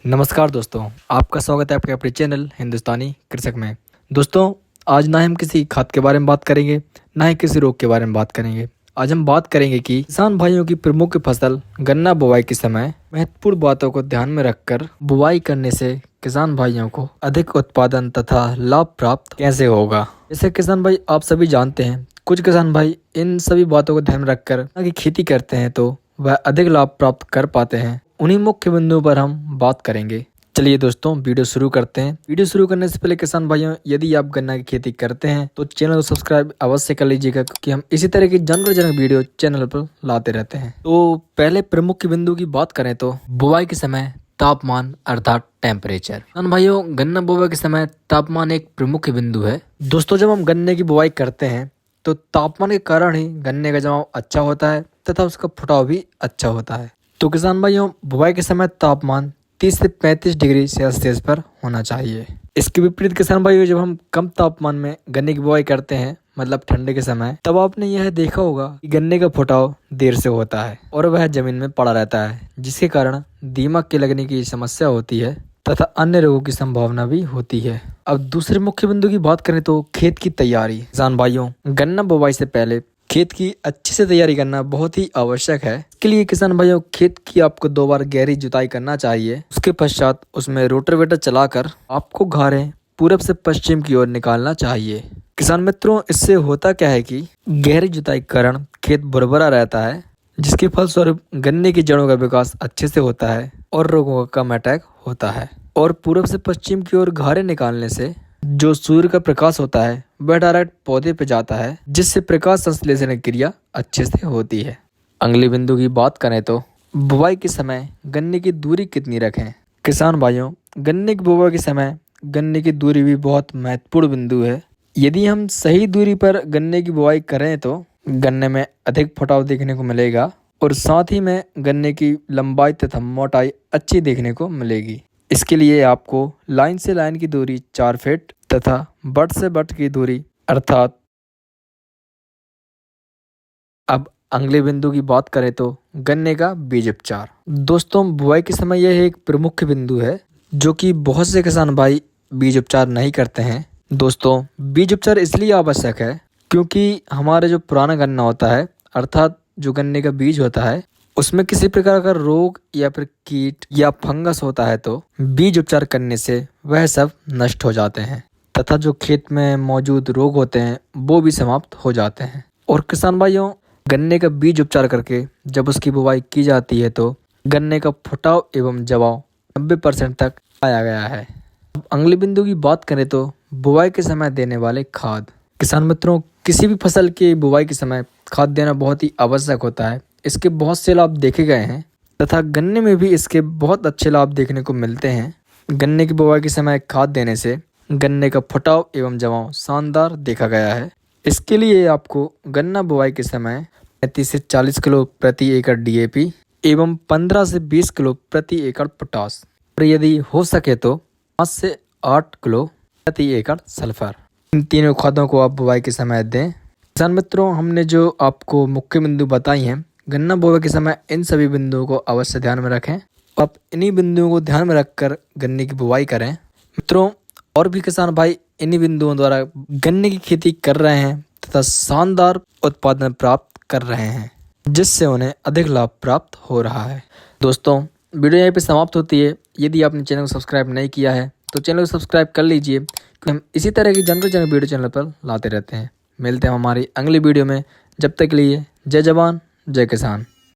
नमस्कार दोस्तों, आपका स्वागत है आपके अपने चैनल हिंदुस्तानी कृषक में। दोस्तों, आज ना हम किसी खाद के बारे में बात करेंगे, ना ही किसी रोग के बारे में बात करेंगे। आज हम बात करेंगे कि किसान भाइयों की प्रमुख फसल गन्ना बुवाई के समय महत्वपूर्ण बातों को ध्यान में रखकर बुवाई करने से किसान भाइयों को अधिक उत्पादन तथा लाभ प्राप्त कैसे होगा। जैसे किसान भाई आप सभी जानते हैं, कुछ किसान भाई इन सभी बातों को ध्यान में रखकर की खेती करते हैं तो वह अधिक लाभ प्राप्त कर पाते हैं। उन्हीं मुख्य बिंदुओं पर हम बात करेंगे। चलिए दोस्तों, वीडियो शुरू करते हैं। वीडियो शुरू करने से पहले किसान भाइयों, यदि आप गन्ना की खेती करते हैं तो चैनल को सब्सक्राइब अवश्य कर लीजिएगा, क्योंकि हम इसी तरह की जानकारीजनक वीडियो चैनल पर लाते रहते हैं। तो पहले प्रमुख बिंदु की बात करें तो बुवाई के समय तापमान अर्थात टेम्परेचर। किसान भाइयों, गन्ना बुवाई के समय तापमान एक प्रमुख बिंदु है। दोस्तों, जब हम गन्ने की बुवाई करते हैं तो तापमान के कारण ही गन्ने का जमाव अच्छा होता है तथा उसका फुटाव भी अच्छा होता है। तो किसान भाइयों, बुवाई के समय तापमान 30 से 35 डिग्री सेल्सियस पर होना चाहिए। इसके विपरीत किसान भाइयों, जब हम कम तापमान में गन्ने की बुवाई करते हैं, मतलब ठंडे के समय, तब आपने यह देखा होगा कि गन्ने का फुटाव देर से होता है और वह जमीन में पड़ा रहता है, जिसके कारण दीमक के लगने की समस्या होती है तथा अन्य रोगों की संभावना भी होती है। अब दूसरे मुख्य बिंदु की बात करें तो खेत की तैयारी। किसान भाइयों, गन्ना बुवाई से पहले खेत की अच्छे से तैयारी करना बहुत ही आवश्यक है। इसके लिए किसान भाइयों, खेत की आपको 2 बार गहरी जुताई करना चाहिए। उसके पश्चात उसमें रोटावेटर चलाकर आपको घारें पूरब से पश्चिम की ओर निकालना चाहिए। किसान मित्रों, इससे होता क्या है कि गहरी जुताई के कारण खेत भुरभुरा रहता है, जिसके फलस्वरूप गन्ने की जड़ों का विकास अच्छे से होता है और रोगों का कम अटैक होता है। और पूरब से पश्चिम की ओर घारें निकालने से जो सूर्य का प्रकाश होता है वह डायरेक्ट पौधे पे जाता है, जिससे प्रकाश संश्लेषण क्रिया अच्छे से होती है। अगले बिंदु की बात करें तो बुवाई के समय गन्ने की दूरी कितनी रखें। किसान भाइयों, गन्ने की बुवाई के समय गन्ने की दूरी भी बहुत महत्वपूर्ण बिंदु है। यदि हम सही दूरी पर गन्ने की बुवाई करें तो गन्ने में अधिक फुटाव देखने को मिलेगा और साथ ही में गन्ने की लंबाई तथा मोटाई अच्छी देखने को मिलेगी। इसके लिए आपको लाइन से लाइन की दूरी 4 फीट तथा बट से बट की दूरी अर्थात। अब अगले बिंदु की बात करें तो गन्ने का बीज उपचार। दोस्तों, बुआई के समय यह एक प्रमुख बिंदु है जो कि बहुत से किसान भाई बीज उपचार नहीं करते हैं। दोस्तों, बीज उपचार इसलिए आवश्यक है क्योंकि हमारे जो पुराना गन्ना होता है, अर्थात जो गन्ने का बीज होता है, उसमें किसी प्रकार का रोग या फिर कीट या फंगस होता है तो बीज उपचार करने से वह सब नष्ट हो जाते हैं तथा जो खेत में मौजूद रोग होते हैं वो भी समाप्त हो जाते हैं। और किसान भाइयों, गन्ने का बीज उपचार करके जब उसकी बुवाई की जाती है तो गन्ने का फुटाव एवं जवाव 90% तक पाया गया है। अब अगले बिंदु की बात करें तो बुवाई के समय देने वाले खाद। किसान मित्रों, किसी भी फसल की बुवाई के समय खाद देना बहुत ही आवश्यक होता है। इसके बहुत से लाभ देखे गए हैं तथा गन्ने में भी इसके बहुत अच्छे लाभ देखने को मिलते हैं। गन्ने की बुवाई के समय खाद देने से गन्ने का फुटाव एवं जमाव शानदार देखा गया है। इसके लिए आपको गन्ना बुवाई के समय 35 से 40 किलो प्रति एकड़ DAP एवं 15 से 20 किलो प्रति एकड़ पोटास, और यदि हो सके तो 5 से 8 किलो प्रति एकड़ सल्फर, इन तीनों खादों को आप बुवाई के समय दें। किसान मित्रों, हमने जो आपको मुख्य बिंदु बताई हैं गन्ना बुवाई के समय, इन सभी बिंदुओं को अवश्य ध्यान में रखें। आप इन्हीं बिंदुओं को ध्यान में रखकर गन्ने की बुवाई करें। मित्रों, और भी किसान भाई इन्हीं बिंदुओं द्वारा गन्ने की खेती कर रहे हैं तथा शानदार उत्पादन प्राप्त कर रहे हैं, जिससे उन्हें अधिक लाभ प्राप्त हो रहा है। दोस्तों, वीडियो यहीं पे समाप्त होती है। यदि आपने चैनल को सब्सक्राइब नहीं किया है तो चैनल को सब्सक्राइब कर लीजिए, क्योंकि हम इसी तरह की जानकारी वीडियो चैनल पर लाते रहते हैं। मिलते हैं हमारी अगली वीडियो में। जब तक के लिए जय जवान जय किसान।